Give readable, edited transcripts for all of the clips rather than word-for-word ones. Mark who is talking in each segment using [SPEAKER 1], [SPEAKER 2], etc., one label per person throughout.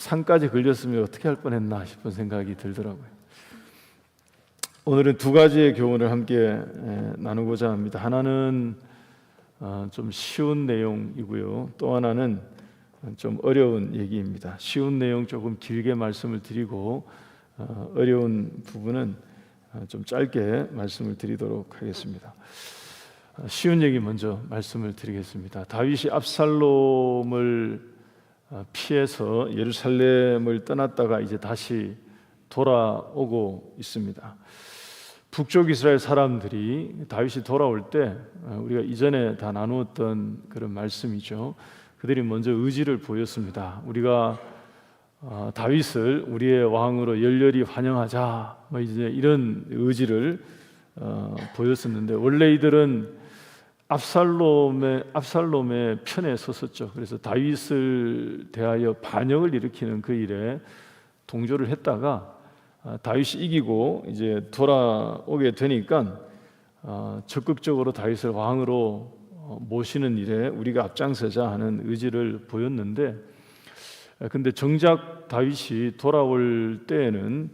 [SPEAKER 1] 산까지 걸렸으면 어떻게 할 뻔했나 싶은 생각이 들더라고요. 오늘은 두 가지의 교훈을 함께 나누고자 합니다. 하나는 좀 쉬운 내용이고요. 또 하나는 좀 어려운 얘기입니다. 쉬운 내용 조금 길게 말씀을 드리고 어려운 부분은 좀 짧게 말씀을 드리도록 하겠습니다. 쉬운 얘기 먼저 말씀을 드리겠습니다. 다윗이 압살롬을 피해서 예루살렘을 떠났다가 이제 다시 돌아오고 있습니다. 북쪽 이스라엘 사람들이 다윗이 돌아올 때 우리가 이전에 다 나누었던 그런 말씀이죠. 그들이 먼저 의지를 보였습니다. 우리가 다윗을 우리의 왕으로 열렬히 환영하자, 이제 이런 의지를 보였었는데 원래 이들은 압살롬의 편에 섰었죠. 그래서 다윗을 대하여 반역을 일으키는 그 일에 동조를 했다가 다윗이 이기고 이제 돌아오게 되니까 적극적으로 다윗을 왕으로 모시는 일에 우리가 앞장서자 하는 의지를 보였는데, 근데 정작 다윗이 돌아올 때에는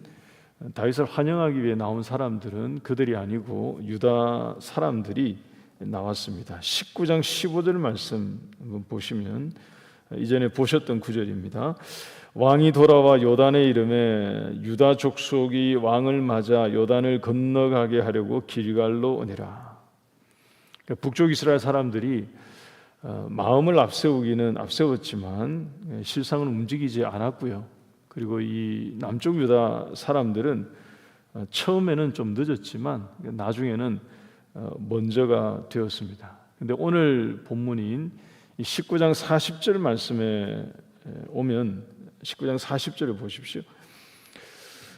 [SPEAKER 1] 다윗을 환영하기 위해 나온 사람들은 그들이 아니고 유다 사람들이 나왔습니다. 19장 15절 말씀 한번 보시면 이전에 보셨던 구절입니다. 왕이 돌아와 요단에 이르매 유다 족속이 왕을 맞아 요단을 건너가게 하려고 길갈로 오니라. 북쪽 이스라엘 사람들이 마음을 앞세우기는 앞세웠지만 실상은 움직이지 않았고요. 그리고 이 남쪽 유다 사람들은 처음에는 좀 늦었지만 나중에는 먼저가 되었습니다. 근데 오늘 본문인 19장 40절 말씀에 오면 19장 40절을 보십시오.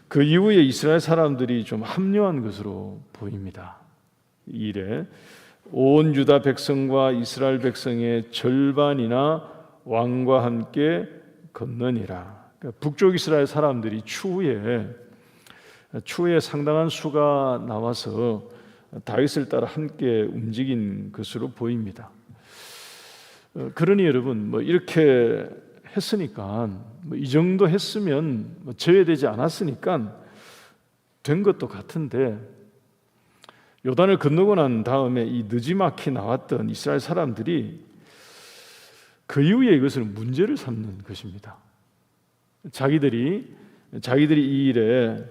[SPEAKER 1] 그 이후에 이스라엘 사람들이 좀 합류한 것으로 보입니다. 이 일에 온 유다 백성과 이스라엘 백성의 절반이나 왕과 함께 건너니라. 그러니까 북쪽 이스라엘 사람들이 추후에 상당한 수가 나와서 다윗을 따라 함께 움직인 것으로 보입니다. 그러니 여러분, 이렇게 했으니까 이 정도 했으면 제외되지 않았으니까 된 것도 같은데, 요단을 건너고 난 다음에 이 느지막이 나왔던 이스라엘 사람들이 그 이후에 이것을 문제를 삼는 것입니다. 자기들이 이 일에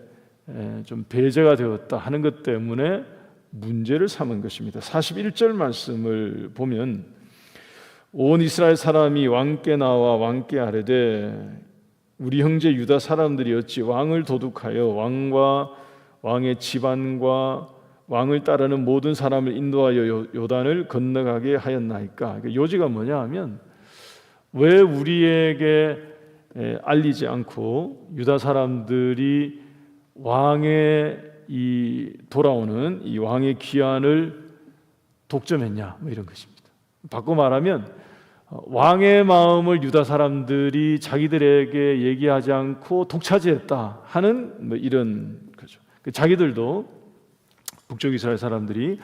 [SPEAKER 1] 좀 배제가 되었다 하는 것 때문에 문제를 삼은 것입니다. 41절 말씀을 보면 온 이스라엘 사람이 왕께 나와 왕께 아뢰되 우리 형제 유다 사람들이 어찌 왕을 도둑하여 왕과 왕의 집안과 왕을 따르는 모든 사람을 인도하여 요단을 건너가게 하였나이까. 요지가 뭐냐 하면 왜 우리에게 알리지 않고 유다 사람들이 왕의 돌아오는 이 왕의 귀환을 독점했냐, 이런 것입니다. 바꿔 말하면 왕의 마음을 유다 사람들이 자기들에게 얘기하지 않고 독차지했다 하는 이런 거죠. 자기들도 북쪽 이스라엘 사람들이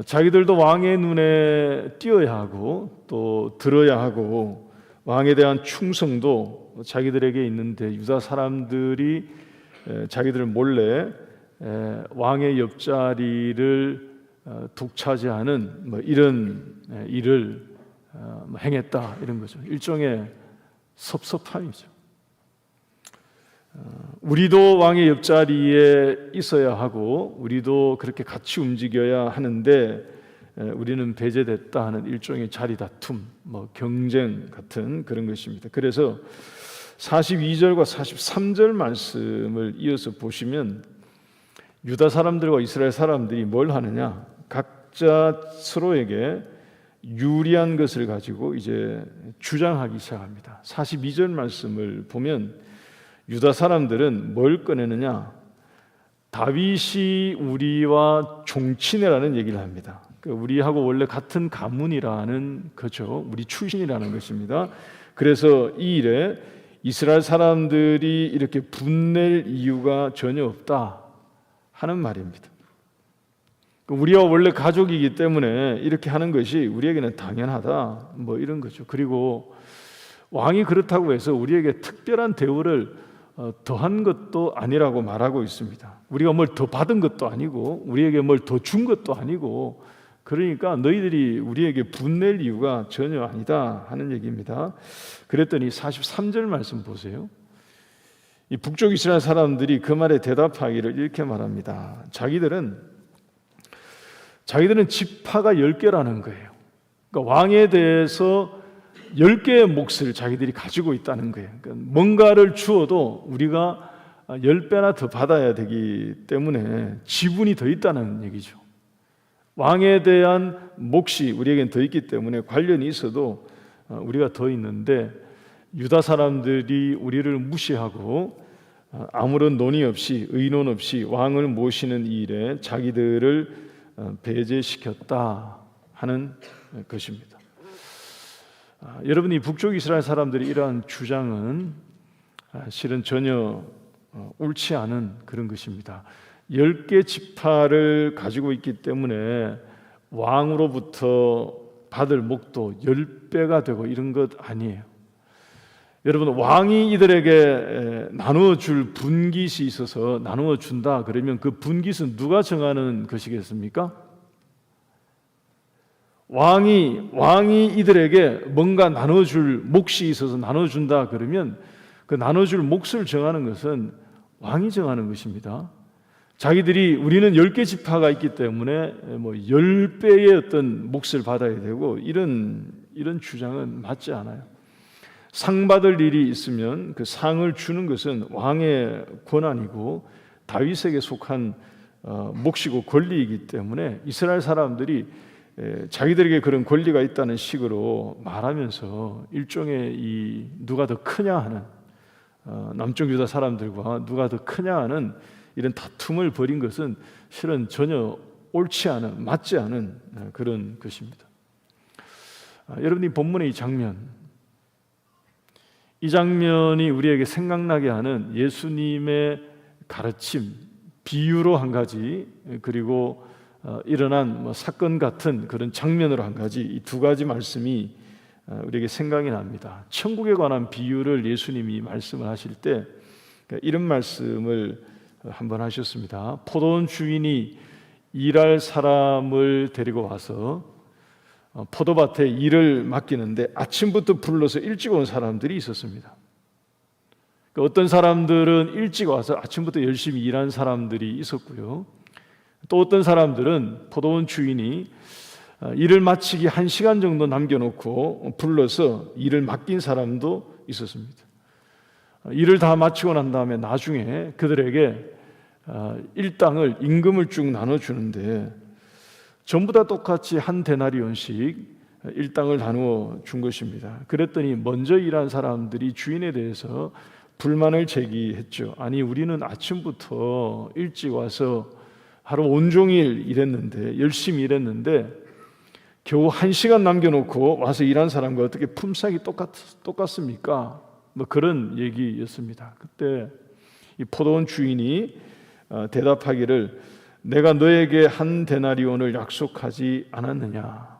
[SPEAKER 1] 자기들도 왕의 눈에 띄어야 하고 또 들어야 하고 왕에 대한 충성도 자기들에게 있는데 유다 사람들이 자기들 몰래 왕의 옆자리를 독차지하는 이런 일을 행했다, 이런 거죠. 일종의 섭섭함이죠. 우리도 왕의 옆자리에 있어야 하고 우리도 그렇게 같이 움직여야 하는데 우리는 배제됐다 하는 일종의 자리 다툼, 경쟁 같은 그런 것입니다. 그래서 42절과 43절 말씀을 이어서 보시면 유다 사람들과 이스라엘 사람들이 뭘 하느냐, 각자 서로에게 유리한 것을 가지고 이제 주장하기 시작합니다. 42절 말씀을 보면 유다 사람들은 뭘 꺼내느냐, 다윗이 우리와 종친해라는 얘기를 합니다. 우리하고 원래 같은 가문이라는 거죠. 우리 출신이라는 것입니다. 그래서 이 일에 이스라엘 사람들이 이렇게 분낼 이유가 전혀 없다 하는 말입니다. 우리와 원래 가족이기 때문에 이렇게 하는 것이 우리에게는 당연하다, 이런 거죠. 그리고 왕이 그렇다고 해서 우리에게 특별한 대우를 더한 것도 아니라고 말하고 있습니다. 우리가 뭘 더 받은 것도 아니고 우리에게 뭘 더 준 것도 아니고, 그러니까 너희들이 우리에게 분낼 이유가 전혀 아니다 하는 얘기입니다. 그랬더니 43절 말씀 보세요. 이 북쪽 이스라엘 사람들이 그 말에 대답하기를 이렇게 말합니다. 자기들은 지파가 10개라는 거예요. 그러니까 왕에 대해서 10개의 몫을 자기들이 가지고 있다는 거예요. 그러니까 뭔가를 주어도 우리가 10배나 더 받아야 되기 때문에 지분이 더 있다는 얘기죠. 왕에 대한 몫이 우리에겐 더 있기 때문에 관련이 있어도 우리가 더 있는데, 유다 사람들이 우리를 무시하고 아무런 논의 없이, 의논 없이 왕을 모시는 일에 자기들을 배제시켰다 하는 것입니다. 여러분이 북쪽 이스라엘 사람들이 이러한 주장은 실은 전혀 옳지 않은 그런 것입니다. 10개 지파를 가지고 있기 때문에 왕으로부터 받을 목도 10배가 되고 이런 것 아니에요. 여러분, 왕이 이들에게 나누어 줄 분깃이 있어서 나누어 준다 그러면 그 분깃은 누가 정하는 것이겠습니까? 왕이 이들에게 뭔가 나누어 줄 몫이 있어서 나누어 준다 그러면 그 나누어 줄 몫을 정하는 것은 왕이 정하는 것입니다. 자기들이 우리는 10개 지파가 있기 때문에 10배의 어떤 몫을 받아야 되고 이런 주장은 맞지 않아요. 상 받을 일이 있으면 그 상을 주는 것은 왕의 권한이고 다윗에게 속한 몫이고 권리이기 때문에 이스라엘 사람들이 자기들에게 그런 권리가 있다는 식으로 말하면서 일종의 이 누가 더 크냐 하는, 남쪽 유다 사람들과 누가 더 크냐 하는 이런 다툼을 벌인 것은 실은 전혀 옳지 않은, 맞지 않은 그런 것입니다. 여러분이 본문의 이 장면이 우리에게 생각나게 하는 예수님의 가르침, 비유로 한 가지, 그리고 일어난 사건 같은 그런 장면으로 한 가지, 이 두 가지 말씀이 우리에게 생각이 납니다. 천국에 관한 비유를 예수님이 말씀을 하실 때 이런 말씀을 한번 하셨습니다. 포도원 주인이 일할 사람을 데리고 와서 포도밭에 일을 맡기는데 아침부터 불러서 일찍 온 사람들이 있었습니다. 어떤 사람들은 일찍 와서 아침부터 열심히 일한 사람들이 있었고요. 또 어떤 사람들은 포도원 주인이 일을 마치기 1시간 정도 남겨놓고 불러서 일을 맡긴 사람도 있었습니다. 일을 다 마치고 난 다음에 나중에 그들에게 일당을, 임금을 쭉 나눠주는데 전부 다 똑같이 한 데나리온씩 일당을 나누어 준 것입니다. 그랬더니 먼저 일한 사람들이 주인에 대해서 불만을 제기했죠. 아니, 우리는 아침부터 일찍 와서 하루 온종일 일했는데, 열심히 일했는데 겨우 1시간 남겨놓고 와서 일한 사람과 어떻게 품삯이 똑같습니까? 그런 얘기였습니다. 그때 이 포도원 주인이 대답하기를 내가 너에게 한 데나리온을 약속하지 않았느냐.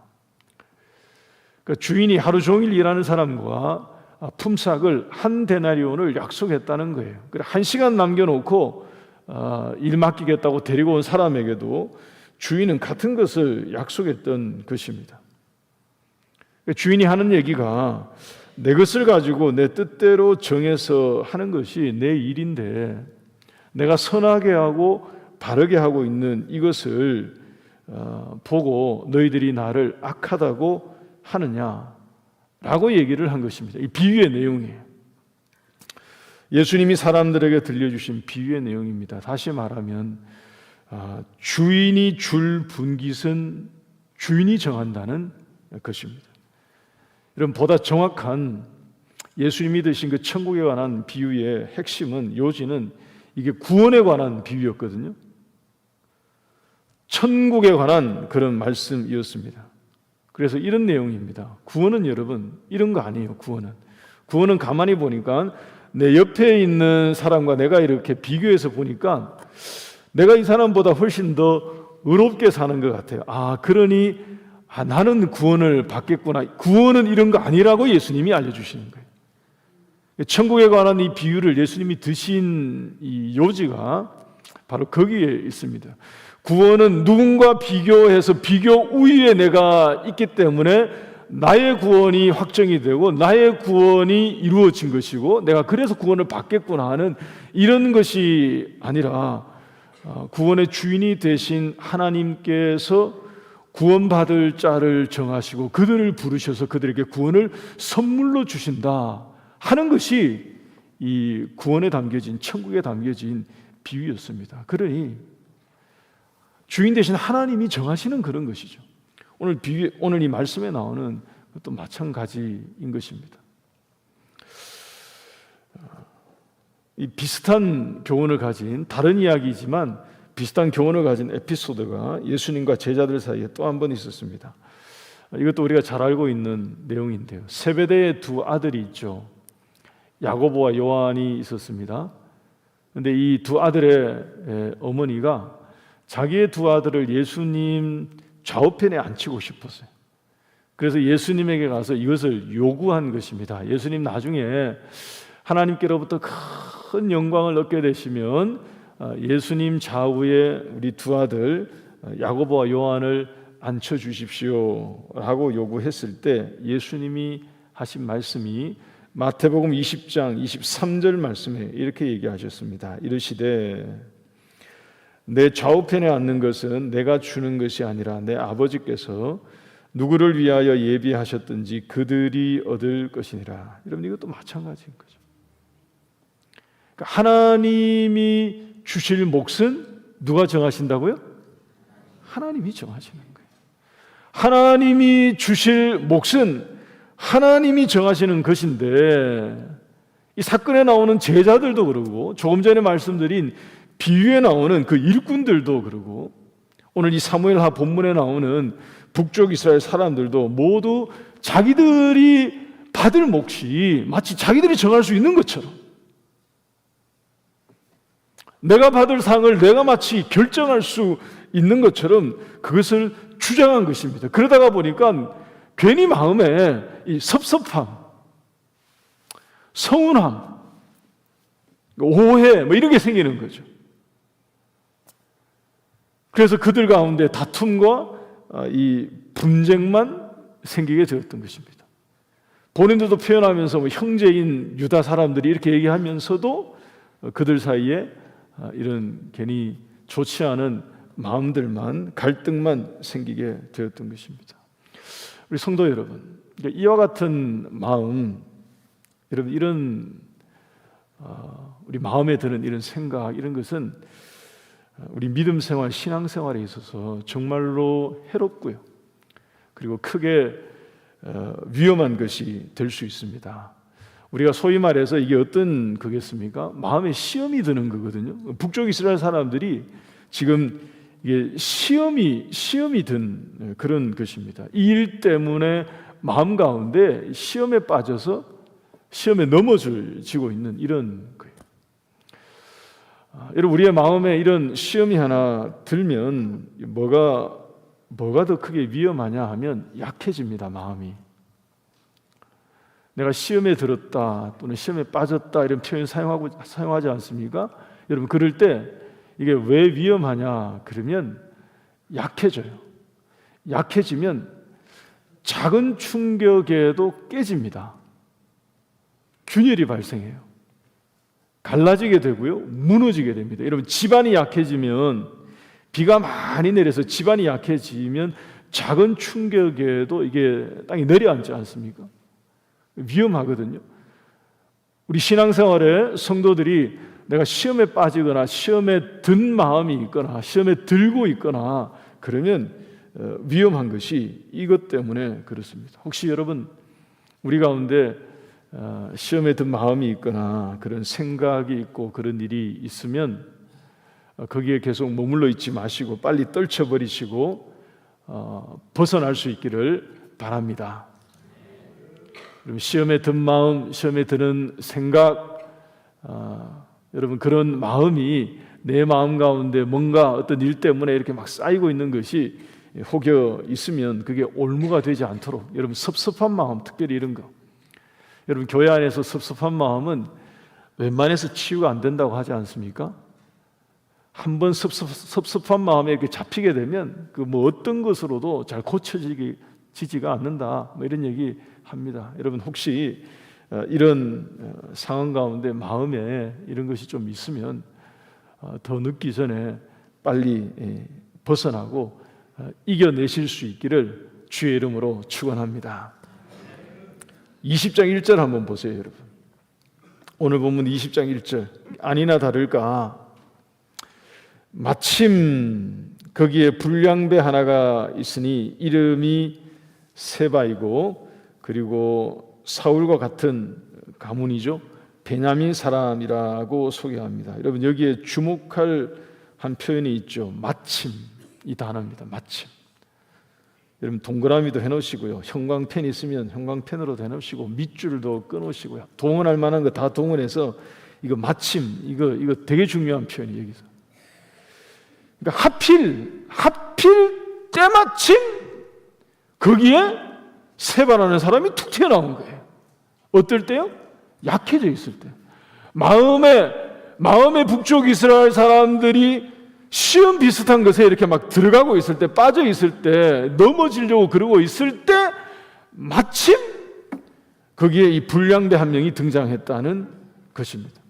[SPEAKER 1] 그러니까 주인이 하루 종일 일하는 사람과 품삯을 한 데나리온을 약속했다는 거예요. 그래 1시간 남겨놓고 일 맡기겠다고 데리고 온 사람에게도 주인은 같은 것을 약속했던 것입니다. 주인이 하는 얘기가 내 것을 가지고 내 뜻대로 정해서 하는 것이 내 일인데 내가 선하게 하고 바르게 하고 있는 이것을 보고 너희들이 나를 악하다고 하느냐라고 얘기를 한 것입니다. 이 비유의 내용이에요. 예수님이 사람들에게 들려주신 비유의 내용입니다. 다시 말하면 주인이 줄 분깃은 주인이 정한다는 것입니다. 이런 보다 정확한 예수님이 드신 그 천국에 관한 비유의 핵심은, 요지는 이게 구원에 관한 비유였거든요. 천국에 관한 그런 말씀이었습니다. 그래서 이런 내용입니다. 구원은 여러분 이런 거 아니에요. 구원은 가만히 보니까 내 옆에 있는 사람과 내가 이렇게 비교해서 보니까 내가 이 사람보다 훨씬 더 의롭게 사는 것 같아요. 그러니 나는 구원을 받겠구나. 구원은 이런 거 아니라고 예수님이 알려주시는 거예요. 천국에 관한 이 비유를 예수님이 드신 이 요지가 바로 거기에 있습니다. 구원은 누군가 비교해서 비교 우위에 내가 있기 때문에 나의 구원이 확정이 되고 나의 구원이 이루어진 것이고 내가 그래서 구원을 받겠구나 하는 이런 것이 아니라 구원의 주인이 되신 하나님께서 구원받을 자를 정하시고 그들을 부르셔서 그들에게 구원을 선물로 주신다 하는 것이 이 구원에 담겨진, 천국에 담겨진 비유였습니다. 그러니 주인 되신 하나님이 정하시는 그런 것이죠. 오늘 이 말씀에 나오는 것도 마찬가지인 것입니다. 이 비슷한 교훈을 가진, 다른 이야기지만 비슷한 교훈을 가진 에피소드가 예수님과 제자들 사이에 또 한 번 있었습니다. 이것도 우리가 잘 알고 있는 내용인데요. 세베대의 두 아들이 있죠. 야고보와 요한이 있었습니다. 그런데 이 두 아들의 어머니가 자기의 두 아들을 예수님 좌우편에 앉히고 싶었어요. 그래서 예수님에게 가서 이것을 요구한 것입니다. 예수님 나중에 하나님께로부터 큰 영광을 얻게 되시면 예수님 좌우에 우리 두 아들 야고보와 요한을 앉혀주십시오 라고 요구했을 때 예수님이 하신 말씀이 마태복음 20장 23절 말씀에 이렇게 얘기하셨습니다. 이르시되 내 좌우편에 앉는 것은 내가 주는 것이 아니라 내 아버지께서 누구를 위하여 예비하셨든지 그들이 얻을 것이니라. 여러분 이것도 마찬가지인 거죠. 그러니까 하나님이 주실 몫은 누가 정하신다고요? 하나님이 정하시는 거예요. 하나님이 주실 몫은 하나님이 정하시는 것인데 이 사건에 나오는 제자들도 그러고 조금 전에 말씀드린 비유에 나오는 그 일꾼들도 그러고 오늘 이 사무엘하 본문에 나오는 북쪽 이스라엘 사람들도 모두 자기들이 받을 몫이 마치 자기들이 정할 수 있는 것처럼 내가 받을 상을 내가 마치 결정할 수 있는 것처럼 그것을 주장한 것입니다. 그러다가 보니까 괜히 마음에 이 섭섭함, 서운함, 오해 이런 게 생기는 거죠. 그래서 그들 가운데 다툼과 이 분쟁만 생기게 되었던 것입니다. 본인들도 표현하면서 형제인 유다 사람들이 이렇게 얘기하면서도 그들 사이에 이런 괜히 좋지 않은 마음들만 갈등만 생기게 되었던 것입니다. 우리 성도 여러분, 이와 같은 마음, 여러분 이런 우리 마음에 드는 이런 생각 이런 것은 우리 믿음 생활, 신앙 생활에 있어서 정말로 해롭고요. 그리고 크게 위험한 것이 될 수 있습니다. 우리가 소위 말해서 이게 어떤 거겠습니까? 마음에 시험이 드는 거거든요. 북쪽 이스라엘 사람들이 지금 이게 시험이 든 그런 것입니다. 이 일 때문에 마음 가운데 시험에 빠져서 시험에 넘어지고 있는 이런 거예요. 여러분 우리의 마음에 이런 시험이 하나 들면 뭐가 더 크게 위험하냐 하면 약해집니다. 마음이. 내가 시험에 들었다 또는 시험에 빠졌다 이런 표현 사용하지 않습니까? 여러분 그럴 때 이게 왜 위험하냐 그러면 약해져요. 약해지면 작은 충격에도 깨집니다. 균열이 발생해요. 갈라지게 되고요, 무너지게 됩니다. 여러분 집안이 약해지면 비가 많이 내려서 집안이 약해지면 작은 충격에도 이게 땅에 내려앉지 않습니까? 위험하거든요. 우리 신앙생활에 성도들이 내가 시험에 빠지거나 시험에 든 마음이 있거나 시험에 들고 있거나 그러면 위험한 것이 이것 때문에 그렇습니다. 혹시 여러분 우리 가운데 시험에 든 마음이 있거나 그런 생각이 있고 그런 일이 있으면 거기에 계속 머물러 있지 마시고 빨리 떨쳐버리시고 벗어날 수 있기를 바랍니다. 시험에 든 마음, 시험에 드는 생각, 여러분 그런 마음이 내 마음 가운데 뭔가 어떤 일 때문에 이렇게 막 쌓이고 있는 것이 혹여 있으면 그게 올무가 되지 않도록 여러분 섭섭한 마음, 특별히 이런 거 여러분, 교회 안에서 섭섭한 마음은 웬만해서 치유가 안 된다고 하지 않습니까? 한번 섭섭한 마음에 이렇게 잡히게 되면 그 뭐 어떤 것으로도 잘 고쳐지지가 않는다, 뭐 이런 얘기 합니다. 여러분, 혹시 이런 상황 가운데 마음에 이런 것이 좀 있으면 더 늦기 전에 빨리 벗어나고 이겨내실 수 있기를 주의 이름으로 축원합니다. 20장 1절 한번 보세요, 여러분. 오늘 본문 20장 1절. 아니나 다를까 마침 거기에 불량배 하나가 있으니 이름이 세바이고, 그리고 사울과 같은 가문이죠. 베냐민 사람이라고 소개합니다. 여러분, 여기에 주목할 한 표현이 있죠. 마침, 이 단어입니다. 마침. 여러분, 동그라미도 해놓으시고요, 형광펜 있으면 형광펜으로도 해놓으시고, 밑줄도 끊으시고요, 동원할 만한 거 다 동원해서 이거 마침, 이거 되게 중요한 표현이에요. 여기서 그러니까 하필 때마침 거기에 세바라는 사람이 툭 튀어나온 거예요. 어떨 때요? 약해져 있을 때. 마음의 북쪽 이스라엘 사람들이 시험 비슷한 것에 이렇게 막 들어가고 있을 때, 빠져 있을 때, 넘어지려고 그러고 있을 때 마침 거기에 이 불량배 한 명이 등장했다는 것입니다.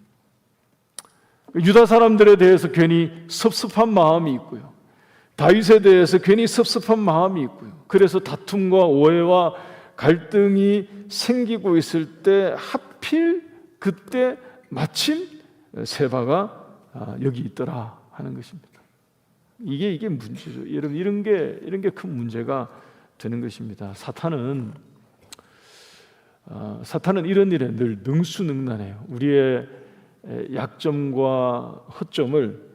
[SPEAKER 1] 유다 사람들에 대해서 괜히 섭섭한 마음이 있고요, 다윗에 대해서 괜히 섭섭한 마음이 있고요, 그래서 다툼과 오해와 갈등이 생기고 있을 때 하필 그때 마침 세바가 여기 있더라 하는 것입니다. 이게 문제죠. 여러분, 이런 게 큰 문제가 되는 것입니다. 사탄은 이런 일에 늘 능수능란해요. 우리의 약점과 허점을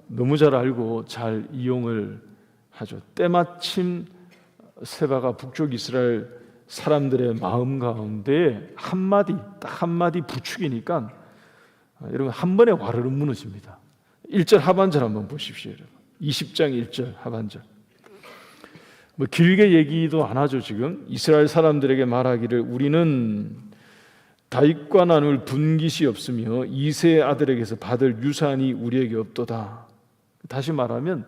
[SPEAKER 1] 너무 잘 알고 잘 이용을 하죠. 때마침 세바가 북쪽 이스라엘 사람들의 마음 가운데 딱 한마디 부축이니까 여러분, 한 번에 와르르 무너집니다. 1절 하반절 한번 보십시오, 여러분. 20장 1절 하반절. 뭐 길게 얘기도 안 하죠. 지금 이스라엘 사람들에게 말하기를 우리는 다윗과 나눌 분깃이 없으며 이새의 아들에게서 받을 유산이 우리에게 없도다. 다시 말하면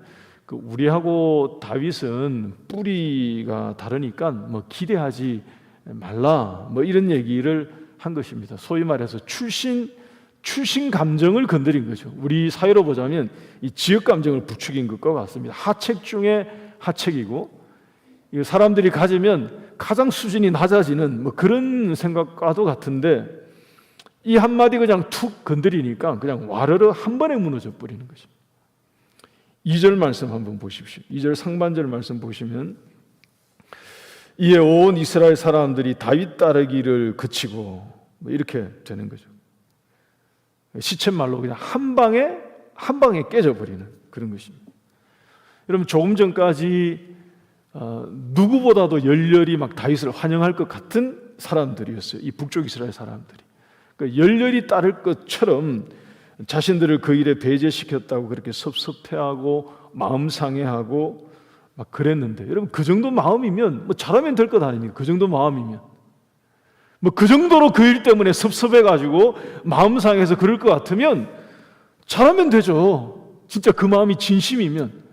[SPEAKER 1] 우리하고 다윗은 뿌리가 다르니까 뭐 기대하지 말라, 뭐 이런 얘기를 한 것입니다. 소위 말해서 출신 감정을 건드린 거죠. 우리 사회로 보자면 이 지역 감정을 부추긴 것과 같습니다. 하책 중에 하책이고, 사람들이 가지면 가장 수준이 낮아지는 뭐 그런 생각과도 같은데, 이 한마디 그냥 툭 건드리니까 그냥 와르르 한 번에 무너져 버리는 것입니다. 2절 말씀 한번 보십시오. 2절 상반절 말씀 보시면, 이에 온 이스라엘 사람들이 다윗 따르기를 그치고, 뭐 이렇게 되는 거죠. 시쳇말로 그냥 한 방에 깨져버리는 그런 것입니다. 여러분, 조금 전까지 누구보다도 열렬히 막 다윗을 환영할 것 같은 사람들이었어요. 이 북쪽 이스라엘 사람들이. 그러니까 열렬히 따를 것처럼 자신들을 그 일에 배제시켰다고 그렇게 섭섭해하고 마음 상해하고 막 그랬는데, 여러분, 그 정도 마음이면 뭐 잘하면 될 것 아닙니까? 그 정도 마음이면 뭐 그 정도로 그 일 때문에 섭섭해가지고 마음 상해서 그럴 것 같으면 잘하면 되죠. 진짜 그 마음이 진심이면,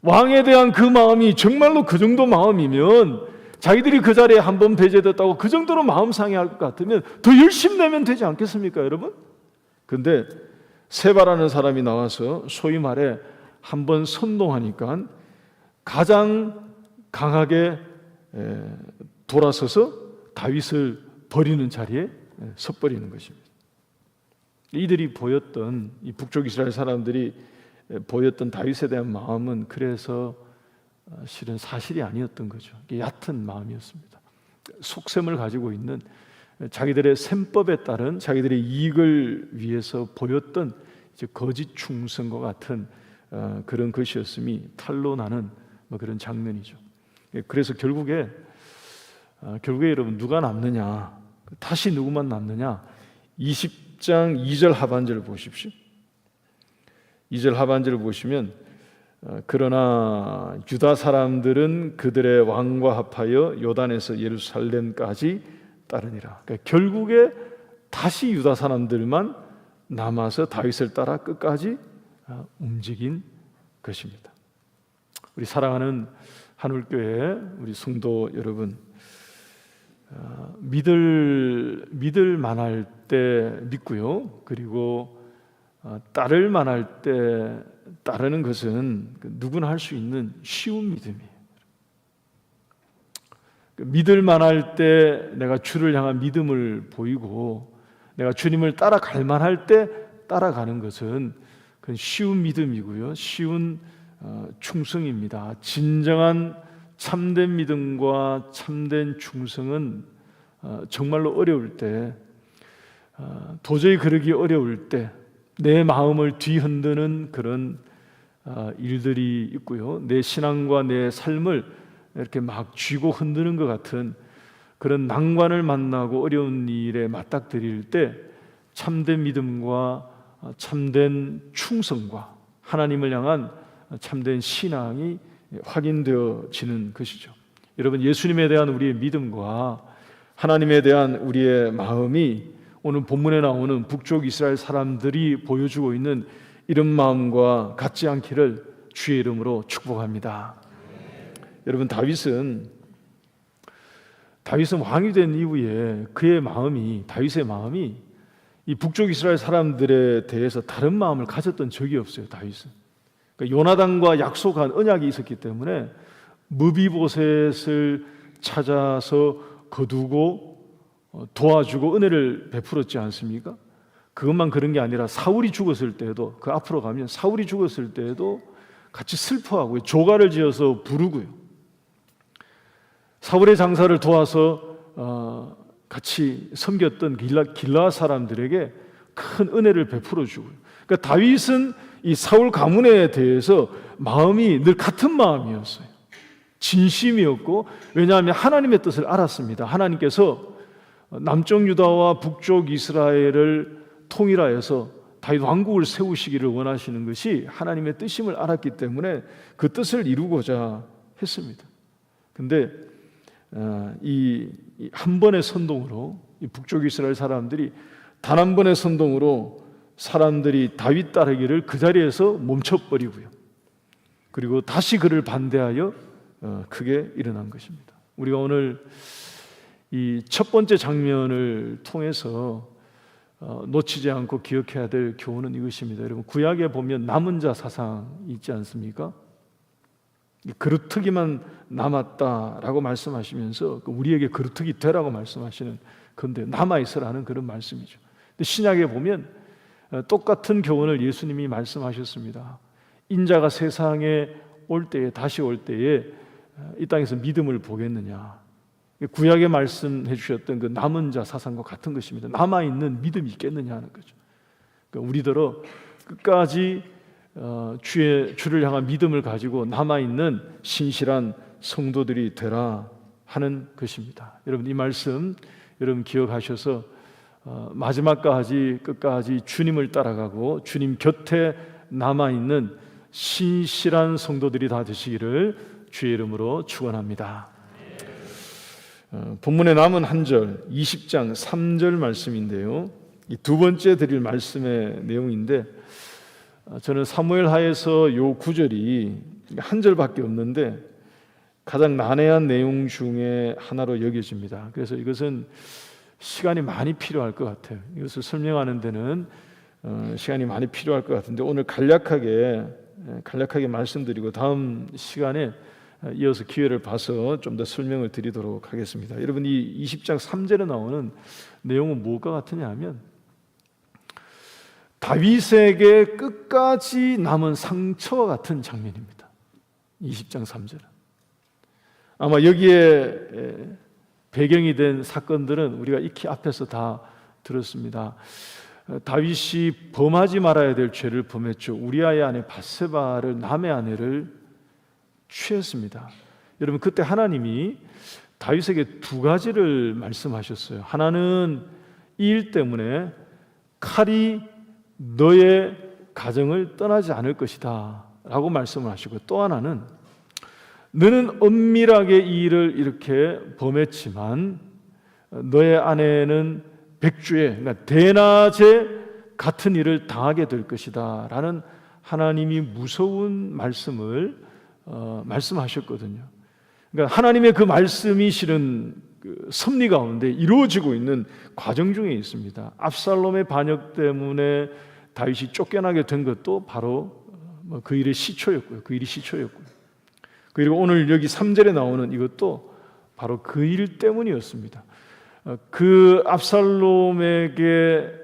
[SPEAKER 1] 왕에 대한 그 마음이 정말로 그 정도 마음이면, 자기들이 그 자리에 한번 배제됐다고 그 정도로 마음 상해할 것 같으면 더 열심히 내면 되지 않겠습니까, 여러분? 근데 세바라는 사람이 나와서 소위 말해 한번 선동하니까 가장 강하게 돌아서서 다윗을 버리는 자리에 서버리는 것입니다. 이들이 보였던, 이 북쪽 이스라엘 사람들이 보였던 다윗에 대한 마음은 그래서 실은 사실이 아니었던 거죠. 얕은 마음이었습니다. 속셈을 가지고 있는, 자기들의 셈법에 따른 자기들의 이익을 위해서 보였던 이제 거짓 충성과 같은 그런 것이었음이 탄로 나는 뭐 그런 장면이죠. 그래서 결국에 여러분, 누가 남느냐, 다시 누구만 남느냐, 20장 2절 하반절을 보십시오. 2절 하반절을 보시면, 그러나 유다 사람들은 그들의 왕과 합하여 요단에서 예루살렘까지 따르니라. 그러니까 결국에 다시 유다 사람들만 남아서 다윗을 따라 끝까지 움직인 것입니다. 우리 사랑하는 한울교회 우리 성도 여러분, 믿을 만할 때 믿고요, 그리고 따를 만할 때 따르는 것은 누구나 할 수 있는 쉬운 믿음이에요. 믿을 만할 때 내가 주를 향한 믿음을 보이고 내가 주님을 따라갈 만할 때 따라가는 것은 그건 쉬운 믿음이고요, 쉬운 충성입니다. 진정한 참된 믿음과 참된 충성은 정말로 어려울 때, 도저히 그러기 어려울 때 내 마음을 뒤흔드는 그런 일들이 있고요, 내 신앙과 내 삶을 이렇게 막 쥐고 흔드는 것 같은 그런 난관을 만나고 어려운 일에 맞닥뜨릴 때 참된 믿음과 참된 충성과 하나님을 향한 참된 신앙이 확인되어지는 것이죠. 여러분, 예수님에 대한 우리의 믿음과 하나님에 대한 우리의 마음이 오늘 본문에 나오는 북쪽 이스라엘 사람들이 보여주고 있는 이런 마음과 같지 않기를 주의 이름으로 축복합니다. 여러분, 다윗은 왕이 된 이후에 다윗의 마음이 이 북쪽 이스라엘 사람들에 대해서 다른 마음을 가졌던 적이 없어요. 다윗은 그러니까 요나단과 약속한 언약이 있었기 때문에 무비보셋을 찾아서 거두고 도와주고 은혜를 베풀었지 않습니까? 그것만 그런 게 아니라 사울이 죽었을 때에도, 그 앞으로 가면 사울이 죽었을 때에도 같이 슬퍼하고 조가를 지어서 부르고요, 사울의 장사를 도와서 같이 섬겼던 길라 사람들에게 큰 은혜를 베풀어 주고요. 그러니까 다윗은 이 사울 가문에 대해서 마음이 늘 같은 마음이었어요. 진심이었고, 왜냐하면 하나님의 뜻을 알았습니다. 하나님께서 남쪽 유다와 북쪽 이스라엘을 통일하여서 다윗 왕국을 세우시기를 원하시는 것이 하나님의 뜻임을 알았기 때문에 그 뜻을 이루고자 했습니다. 근데 이 한 번의 선동으로 이 북쪽 이스라엘 사람들이 단 한 번의 선동으로 사람들이 다윗 따르기를 그 자리에서 멈춰버리고요, 그리고 다시 그를 반대하여 크게 일어난 것입니다. 우리가 오늘 이 첫 번째 장면을 통해서 놓치지 않고 기억해야 될 교훈은 이것입니다. 여러분, 구약에 보면 남은 자 사상이 있지 않습니까? 그루터기만 남았다라고 말씀하시면서 우리에게 그루터기 되라고 말씀하시는 건데, 남아있으라는 그런 말씀이죠. 근데 신약에 보면 똑같은 교훈을 예수님이 말씀하셨습니다. 인자가 세상에 올 때에, 다시 올 때에 이 땅에서 믿음을 보겠느냐. 구약에 말씀해 주셨던 그 남은 자 사상과 같은 것입니다. 남아있는 믿음이 있겠느냐 하는 거죠. 그러니까 우리더러 끝까지 주를 향한 믿음을 가지고 남아있는 신실한 성도들이 되라 하는 것입니다. 여러분, 이 말씀 여러분 기억하셔서 마지막까지 끝까지 주님을 따라가고 주님 곁에 남아있는 신실한 성도들이 다 되시기를 주의 이름으로 축원합니다. 본문에 남은 한 절, 20장 3절 말씀인데요, 이 두 번째 드릴 말씀의 내용인데, 저는 사무엘 하에서 요 구절이 한 절밖에 없는데 가장 난해한 내용 중에 하나로 여겨집니다. 그래서 이것은 시간이 많이 필요할 것 같아요. 이것을 설명하는 데는 시간이 많이 필요할 것 같은데, 오늘 간략하게 말씀드리고 다음 시간에 이어서 기회를 봐서 좀 더 설명을 드리도록 하겠습니다. 여러분, 이 20장 3절에 나오는 내용은 무엇과 같으냐 하면 다윗에게 끝까지 남은 상처와 같은 장면입니다. 20장 3절은 아마 여기에 배경이 된 사건들은 우리가 익히 앞에서 다 들었습니다. 다윗이 범하지 말아야 될 죄를 범했죠. 우리아의 아내 밧세바를, 남의 아내를 취했습니다. 여러분, 그때 하나님이 다윗에게 두 가지를 말씀하셨어요. 하나는 이 일 때문에 칼이 너의 가정을 떠나지 않을 것이다 라고 말씀을 하시고, 또 하나는 너는 엄밀하게 이 일을 이렇게 범했지만 너의 아내는 백주에, 그러니까 대낮에 같은 일을 당하게 될 것이다 라는 하나님이 무서운 말씀을 말씀하셨거든요. 그러니까 하나님의 그 말씀이 실은 그 섭리 가운데 이루어지고 있는 과정 중에 있습니다. 압살롬의 반역 때문에 다윗이 쫓겨나게 된 것도 바로 그 일의 시초였고요. 그 일이 시초였고요. 그리고 오늘 여기 3절에 나오는 이것도 바로 그 일 때문이었습니다. 그 압살롬에게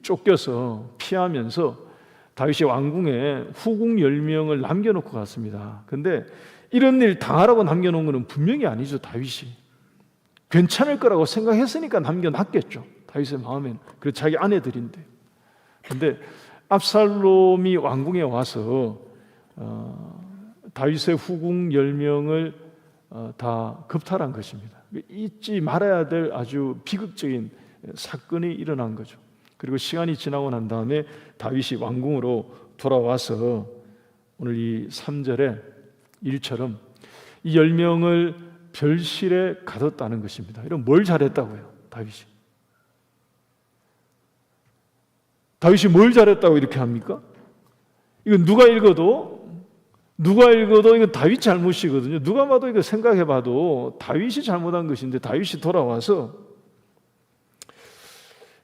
[SPEAKER 1] 쫓겨서 피하면서 다윗이 왕궁에 후궁 10명을 남겨놓고 갔습니다. 근데 이런 일 당하라고 남겨놓은 것은 분명히 아니죠. 다윗이 괜찮을 거라고 생각했으니까 남겨놨겠죠. 다윗의 마음엔. 그리고 자기 아내들인데. 근데 압살롬이 왕궁에 와서 다윗의 후궁 10명을 다 겁탈한 것입니다. 잊지 말아야 될 아주 비극적인 사건이 일어난 거죠. 그리고 시간이 지나고 난 다음에 다윗이 왕궁으로 돌아와서 오늘 이 3절에 일처럼 이 10명을 별실에 가뒀다는 것입니다. 이런 뭘 잘했다고요? 다윗이 뭘 잘했다고 이렇게 합니까? 이건 누가 읽어도 이건 다윗 잘못이거든요. 누가 봐도 이거 생각해봐도 다윗이 잘못한 것인데 다윗이 돌아와서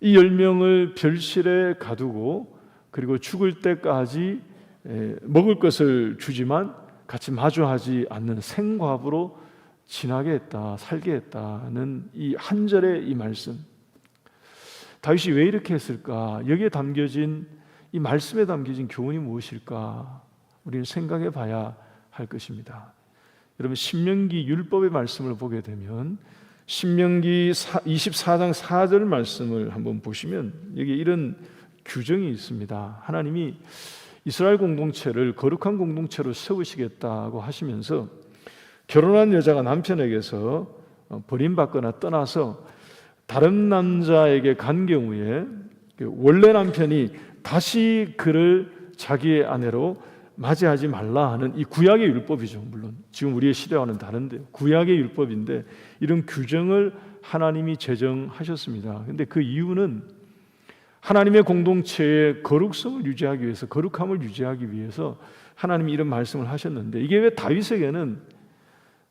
[SPEAKER 1] 이 10명을 별실에 가두고 그리고 죽을 때까지 먹을 것을 주지만 같이 마주하지 않는 생과부로 지나게 했다, 살게 했다는 이 한 절의 이 말씀. 다윗이 왜 이렇게 했을까? 여기에 담겨진 이 말씀에 담겨진 교훈이 무엇일까? 우리는 생각해 봐야 할 것입니다. 여러분 신명기 율법의 말씀을 보게 되면 신명기 24장 4절 말씀을 한번 보시면 여기 이런 규정이 있습니다. 하나님이 이스라엘 공동체를 거룩한 공동체로 세우시겠다고 하시면서 결혼한 여자가 남편에게서 버림받거나 떠나서 다른 남자에게 간 경우에 원래 남편이 다시 그를 자기의 아내로 맞이하지 말라 하는 이 구약의 율법이죠. 물론 지금 우리의 시대와는 다른데요. 구약의 율법인데 이런 규정을 하나님이 제정하셨습니다. 그런데 그 이유는 하나님의 공동체의 거룩성을 유지하기 위해서, 거룩함을 유지하기 위해서 하나님이 이런 말씀을 하셨는데 이게 왜 다윗에게는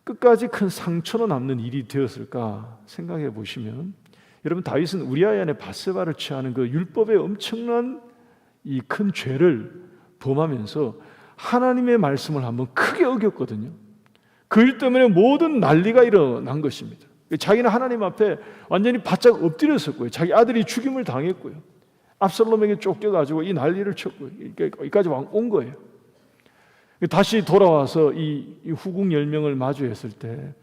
[SPEAKER 1] 끝까지 큰 상처로 남는 일이 되었을까 생각해 보시면 여러분 다윗은 우리아의 아내 밧세바를 취하는 그 율법의 엄청난 이 큰 죄를 범하면서 하나님의 말씀을 한번 크게 어겼거든요. 그 일 때문에 모든 난리가 일어난 것입니다. 자기는 하나님 앞에 완전히 바짝 엎드렸었고요. 자기 아들이 죽임을 당했고요. 압살롬에게 쫓겨가지고 이 난리를 쳤고요. 여기까지 온 거예요. 다시 돌아와서 이 후궁 10명을 마주했을 때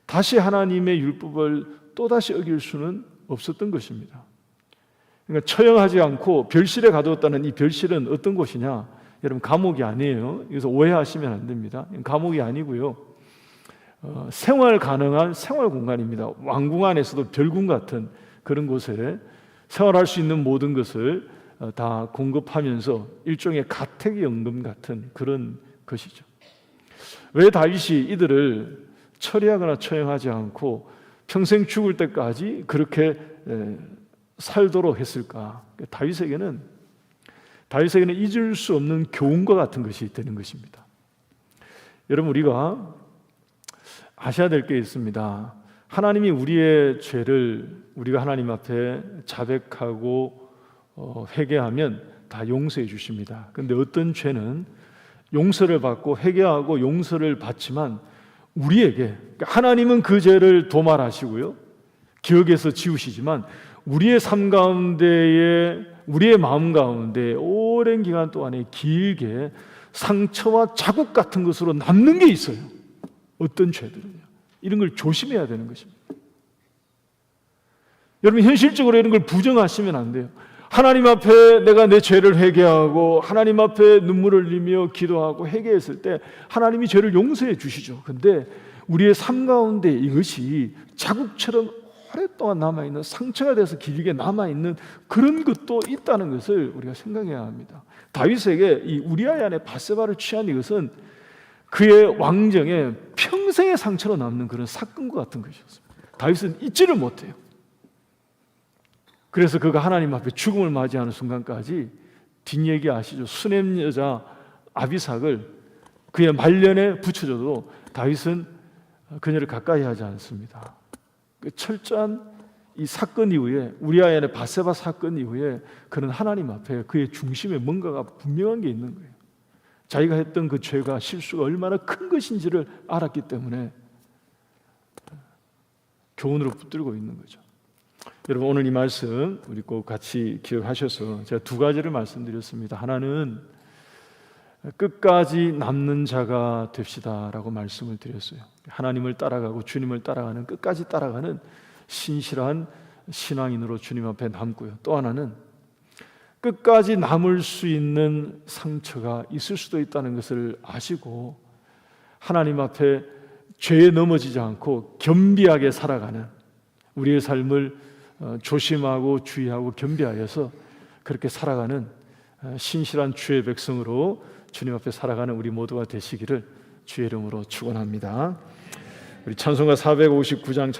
[SPEAKER 1] 다시 하나님의 율법을 또다시 어길 수는 없었던 것입니다. 그러니까 처형하지 않고 별실에 가두었다는 이 별실은 어떤 곳이냐? 여러분 감옥이 아니에요. 그래서 오해하시면 안 됩니다. 감옥이 아니고요. 생활 가능한 생활 공간입니다. 왕궁 안에서도 별궁 같은 그런 곳에 생활할 수 있는 모든 것을 다 공급하면서 일종의 가택연금 같은 그런 것이죠. 왜 다윗이 이들을 처리하거나 처형하지 않고 평생 죽을 때까지 그렇게 살도록 했을까? 다윗에게는 잊을 수 없는 교훈과 같은 것이 되는 것입니다. 여러분 우리가 아셔야 될 게 있습니다. 하나님이 우리의 죄를 우리가 하나님 앞에 자백하고 회개하면 다 용서해 주십니다. 그런데 어떤 죄는 용서를 받고 회개하고 용서를 받지만 우리에게 하나님은 그 죄를 도말하시고요 기억에서 지우시지만 우리의 삶 가운데에 우리의 마음 가운데 오랜 기간 동안에 길게 상처와 자국 같은 것으로 남는 게 있어요. 어떤 죄들은요. 이런 걸 조심해야 되는 것입니다. 여러분 현실적으로 이런 걸 부정하시면 안 돼요. 하나님 앞에 내가 내 죄를 회개하고 하나님 앞에 눈물을 흘리며 기도하고 회개했을 때 하나님이 죄를 용서해 주시죠. 그런데 우리의 삶 가운데 이것이 자국처럼 오랫동안 남아있는 상처가 돼서 길게 남아있는 그런 것도 있다는 것을 우리가 생각해야 합니다. 다윗에게 이 우리아의 아내 밧세바를 취한 이것은 그의 왕정에 평생의 상처로 남는 그런 사건과 같은 것이었습니다. 다윗은 잊지를 못해요. 그래서 그가 하나님 앞에 죽음을 맞이하는 순간까지 뒷얘기 아시죠? 수넴 여자 아비삭을 그의 말년에 붙여줘도 다윗은 그녀를 가까이 하지 않습니다. 그 철저한 이 사건 이후에, 우리아의 바세바 사건 이후에 그는 하나님 앞에 그의 중심에 뭔가가 분명한 게 있는 거예요. 자기가 했던 그 죄가, 실수가 얼마나 큰 것인지를 알았기 때문에 교훈으로 붙들고 있는 거죠. 여러분, 오늘 이 말씀 우리 꼭 같이 기억하셔서 제가 두 가지를 말씀드렸습니다. 하나는 끝까지 남는 자가 됩시다라고 말씀을 드렸어요. 하나님을 따라가고 주님을 따라가는, 끝까지 따라가는 신실한 신앙인으로 주님 앞에 남고요. 또 하나는 끝까지 남을 수 있는 상처가 있을 수도 있다는 것을 아시고 하나님 앞에 죄에 넘어지지 않고 겸비하게 살아가는, 우리의 삶을 조심하고 주의하고 겸비하여서 그렇게 살아가는 신실한 주의 백성으로 주님 앞에 살아가는 우리 모두가 되시기를 주의 이름으로 축원합니다. 우리 찬송가 459장